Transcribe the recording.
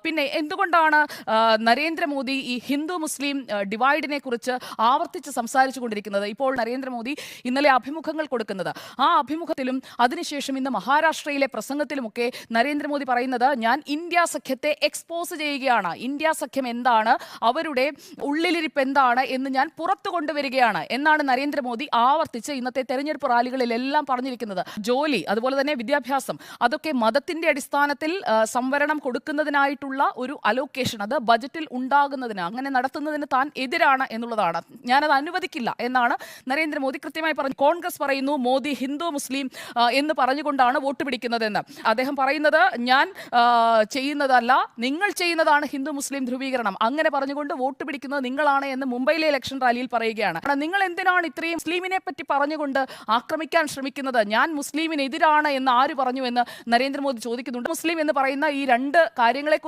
പിന്നെ എന്തുകൊണ്ടാണ് നരേന്ദ്രമോദി ഈ ഹിന്ദു മുസ്ലിം ഡിവൈഡിനെ കുറിച്ച് ആവർത്തിച്ച് സംസാരിച്ചു കൊണ്ടിരിക്കുന്നത്? ഇപ്പോൾ നരേന്ദ്രമോദി ഇന്നലെ അഭിമുഖങ്ങൾ കൊടുക്കുന്നത്, ആ അഭിമുഖത്തിലും അതിനുശേഷം ഇന്ന് മഹാരാഷ്ട്രയിലെ പ്രസംഗത്തിലുമൊക്കെ നരേന്ദ്രമോദി പറയുന്നത്, ഞാൻ ഇന്ത്യ സഖ്യത്തെ എക്സ്പോസ് ചെയ്യുകയാണ്, ഇന്ത്യ സഖ്യം എന്താണ്, അവരുടെ ഉള്ളിലിരിപ്പ് എന്താണ് എന്ന് ഞാൻ പുറത്തു കൊണ്ടുവരികയാണ് എന്നാണ് നരേന്ദ്രമോദി ആവർത്തിച്ച് ഇന്നത്തെ തെരഞ്ഞെടുപ്പ് റാലികളിലെല്ലാം പറഞ്ഞിരിക്കുന്നത്. ജോലി, അതുപോലെ തന്നെ വിദ്യാഭ്യാസം, അതൊക്കെ മതത്തിന്റെ അടിസ്ഥാനത്തിൽ സംവരണം കൊടുക്കുന്നതിനായിട്ടുള്ള ഒരു അലോക്കേഷൻ, അത് ബജറ്റിൽ ഉണ്ടാകുന്നതിന്, അങ്ങനെ നടത്തുന്നതിന് താൻ എതിരാണ് എന്നുള്ളതാണ്. ഞാനത് അനുവദിക്കില്ല എന്നാണ് നരേന്ദ്രമോദി കൃത്യമായി പറഞ്ഞു. കോൺഗ്രസ് പറയുന്നു മോദി ഹിന്ദു മുസ്ലിം എന്ന് പറഞ്ഞുകൊണ്ടാണ് വോട്ട് പിടിക്കുന്നതെന്ന്. അദ്ദേഹം പറയുന്നത്, ഞാൻ ചെയ്യുന്നതല്ല, നിങ്ങൾ ചെയ്യുന്നതാണ് ഹിന്ദു മുസ്ലിം ധ്രുവീകരണം, അങ്ങനെ പറഞ്ഞുകൊണ്ട് വോട്ട് പിടിക്കുന്നത് നിങ്ങളാണ് എന്ന് മുംബൈയിലെ ഇലക്ഷൻ റാലിയിൽ പറയുകയാണ്. നിങ്ങൾ എന്തിനാണ് ഇത്രയും മുസ്ലിമിനെ പറ്റി പറഞ്ഞുകൊണ്ട് ആക്രമിക്കാൻ ശ്രമിക്കുന്നത്? ഞാൻ മുസ്ലിമിനെതിരാണ് എന്ന് ആര് പറഞ്ഞു എന്ന് നരേന്ദ്രമോദി ചോദിക്കുന്നുണ്ട്. മുസ്ലിം എന്ന് പറയുന്ന ഈ രണ്ട് കാര്യങ്ങളെ